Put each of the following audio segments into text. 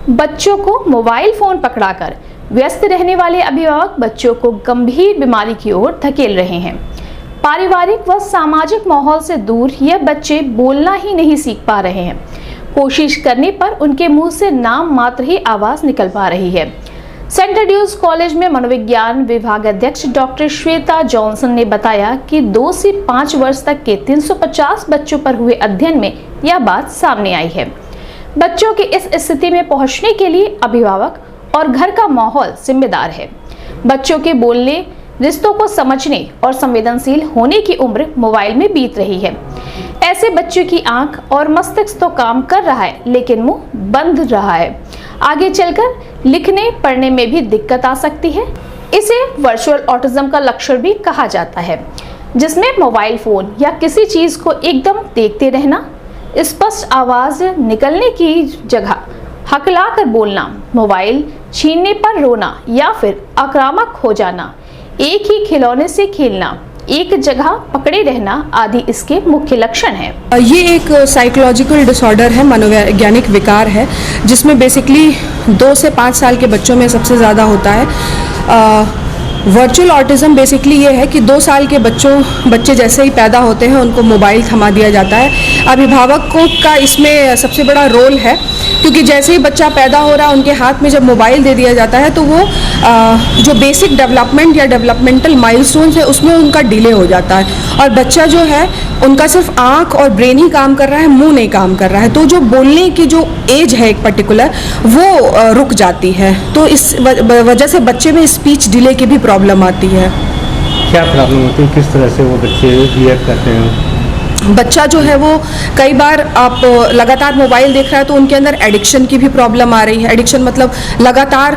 बच्चों को mobile phone पकड़ाकर व्यस्त रहने वाले अभिभावक बच्चों को गंभीर बीमारी की ओर धकेल रहे हैं। पारिवारिक व सामाजिक माहौल से दूर ये बच्चे बोलना ही नहीं सीख पा रहे हैं। कोशिश करने पर उनके मुंह से नाम मात्र ही आवाज निकल पा रही है। सेंट ड्यूज कॉलेज में मनोविज्ञान विभाग अध्यक्ष डॉक्टर श्वेता जॉनसन ने बताया कि 2 से 5 वर्ष तक के 350 बच्चों पर हुए अध्ययन में यह बात सामने आई है। बच्चों की इस स्थिति में पहुंचने के लिए अभिभावक और घर का माहौल जिम्मेदार है। बच्चों के बोलने, रिश्तों को समझने और संवेदनशील होने की उम्र मोबाइल में बीत रही है। ऐसे बच्चों की आंख और मस्तिष्क तो काम कर रहा है, लेकिन मुंह बंद रहा है। आगे चलकर लिखने पढ़ने में भी दिक्कत आ सकती है। इसे वर्चुअल ऑटिज्म का लक्षण भी कहा जाता है, जिसमें मोबाइल फोन या किसी चीज को एकदम देखते रहना, स्पष्ट आवाज निकलने की जगह हकलाकर बोलना, मोबाइल छीनने पर रोना या फिर आक्रामक हो जाना, एक ही खिलौने से खेलना, एक जगह पकड़े रहना आदि इसके मुख्य लक्षण हैं। ये एक साइकोलॉजिकल डिसऑर्डर है, मनोवैज्ञानिक विकार है, जिसमें बेसिकली 2 से 5 साल के बच्चों में सबसे ज़्यादा होता है। वर्चुअल ऑटिज्म बेसिकली ये है कि 2 साल के बच्चे जैसे ही पैदा होते हैं उनको मोबाइल थमा दिया जाता है। अभिभावकों का इसमें सबसे बड़ा रोल है, क्योंकि जैसे ही बच्चा पैदा हो रहा है उनके हाथ में जब मोबाइल दे दिया जाता है तो वो जो बेसिक डेवलपमेंट या डेवलपमेंटल माइलस्टोन्स है उसमें उनका डिले हो जाता है, और बच्चा जो है उनका सिर्फ आँख और ब्रेन ही काम कर रहा है, मुंह नहीं काम कर रहा है। तो जो बोलने की जो एज है एक पर्टिकुलर, वो रुक जाती है। तो इस वजह से बच्चे में स्पीच डिले की भी प्रॉब्लम आती है। क्या प्रॉब्लम होती है, किस तरह से वो बच्चे रिएक्ट करते हैं? बच्चा जो है वो कई बार आप लगातार मोबाइल देख रहा है तो उनके अंदर एडिक्शन की भी प्रॉब्लम आ रही है। एडिक्शन मतलब लगातार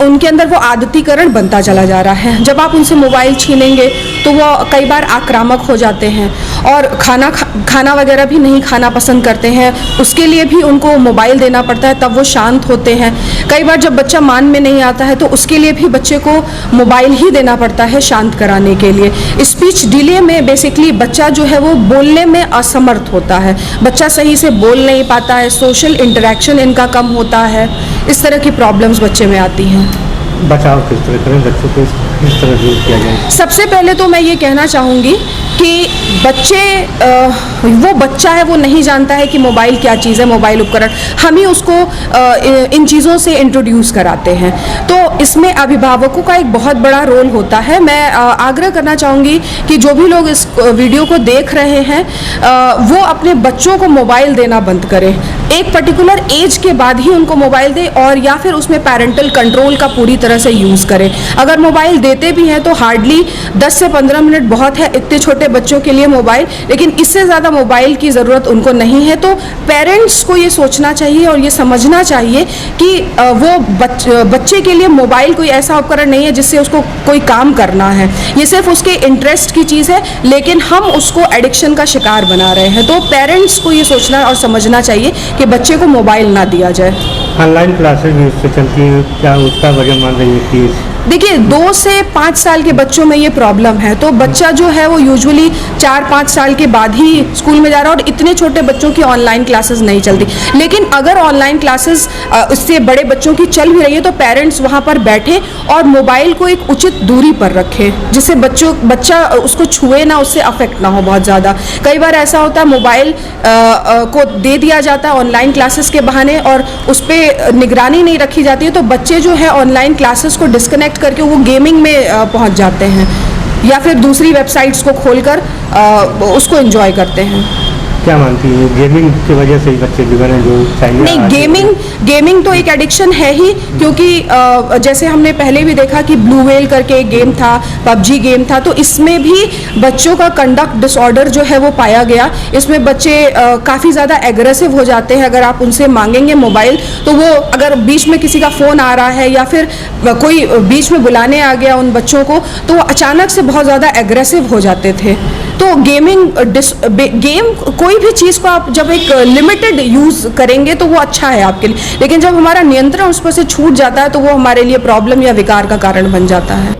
उनके अंदर वो आदतीकरण बनता चला जा रहा है। जब आप उनसे मोबाइल छीनेंगे तो वो कई बार आक्रामक हो जाते हैं और खाना वगैरह भी नहीं खाना पसंद करते हैं। उसके लिए भी उनको मोबाइल देना पड़ता है, तब वो शांत होते हैं। कई बार जब बच्चा मान में नहीं आता है तो उसके लिए भी बच्चे को मोबाइल ही देना पड़ता है शांत कराने के लिए। स्पीच डिले में बेसिकली बच्चा जो है वो बोलने में असमर्थ होता है, बच्चा सही से बोल नहीं पाता है, सोशल इंटरेक्शन इनका कम होता है। इस तरह की प्रॉब्लम्स बच्चे में आती हैं। बचाव किस तरह करें, बच्चों को किस तरह दूर किया जाए? सबसे पहले तो मैं ये कहना चाहूँगी कि वो बच्चा है, वो नहीं जानता है कि मोबाइल क्या चीज़ है, मोबाइल उपकरण। हम ही उसको इन चीज़ों से इंट्रोड्यूस कराते हैं, तो इसमें अभिभावकों का एक बहुत बड़ा रोल होता है। मैं आग्रह करना चाहूँगी कि जो भी लोग इस वीडियो को देख रहे हैं वो अपने बच्चों को मोबाइल देना बंद करें। एक पर्टिकुलर एज के बाद ही उनको मोबाइल दें, और या फिर उसमें पेरेंटल कंट्रोल का पूरी तरह से यूज़ करें। अगर मोबाइल देते भी हैं तो हार्डली 10 से 15 मिनट बहुत है इतने छोटे बच्चों के लिए मोबाइल, लेकिन इससे ज़्यादा मोबाइल की ज़रूरत उनको नहीं है। तो पेरेंट्स को ये सोचना चाहिए और ये समझना चाहिए कि वो बच्चे के लिए मोबाइल कोई ऐसा उपकरण नहीं है जिससे उसको कोई काम करना है। ये सिर्फ उसके इंटरेस्ट की चीज़ है, लेकिन हम उसको एडिक्शन का शिकार बना रहे हैं। तो पेरेंट्स को ये सोचना और समझना चाहिए कि बच्चे को मोबाइल ना दिया जाए। ऑनलाइन क्लासेस भी उससे चलती है, क्या उसका वजह मान रही है फीस? देखिए, 2 से 5 साल के बच्चों में ये प्रॉब्लम है। तो बच्चा जो है वो यूजुअली 4-5 साल के बाद ही स्कूल में जा रहा है, और इतने छोटे बच्चों की ऑनलाइन क्लासेस नहीं चलती। लेकिन अगर ऑनलाइन क्लासेस इससे बड़े बच्चों की चल भी रही है तो पेरेंट्स वहाँ पर बैठे और मोबाइल को एक उचित दूरी पर रखें, जिससे बच्चा उसको छुए ना, उससे अफेक्ट ना हो बहुत ज़्यादा। कई बार ऐसा होता है मोबाइल को दे दिया जाता है ऑनलाइन क्लासेस के बहाने और उस पर निगरानी नहीं रखी जाती है, तो बच्चे जो है ऑनलाइन क्लासेस को डिस्कनेक्ट करके वो गेमिंग में पहुंच जाते हैं, या फिर दूसरी वेबसाइट्स को खोलकर उसको एंजॉय करते हैं। क्या मानती है, गेमिंग की वजह से ही बच्चे बिगड़े जो चाहिए? नहीं, गेमिंग तो एक एडिक्शन है ही, क्योंकि जैसे हमने पहले भी देखा कि ब्लू व्हेल करके एक गेम था, पबजी गेम था, तो इसमें भी बच्चों का कंडक्ट डिसऑर्डर जो है वो पाया गया। इसमें बच्चे काफ़ी ज़्यादा एग्रेसिव हो जाते हैं। अगर आप उनसे मांगेंगे मोबाइल तो वो, अगर बीच में किसी का फ़ोन आ रहा है या फिर कोई बीच में बुलाने आ गया उन बच्चों को, तो वो अचानक से बहुत ज़्यादा एग्रेसिव हो जाते थे। तो गेम कोई भी चीज़ को आप जब एक लिमिटेड यूज़ करेंगे तो वो अच्छा है आपके लिए, लेकिन जब हमारा नियंत्रण उस पर से छूट जाता है तो वो हमारे लिए प्रॉब्लम या विकार का कारण बन जाता है।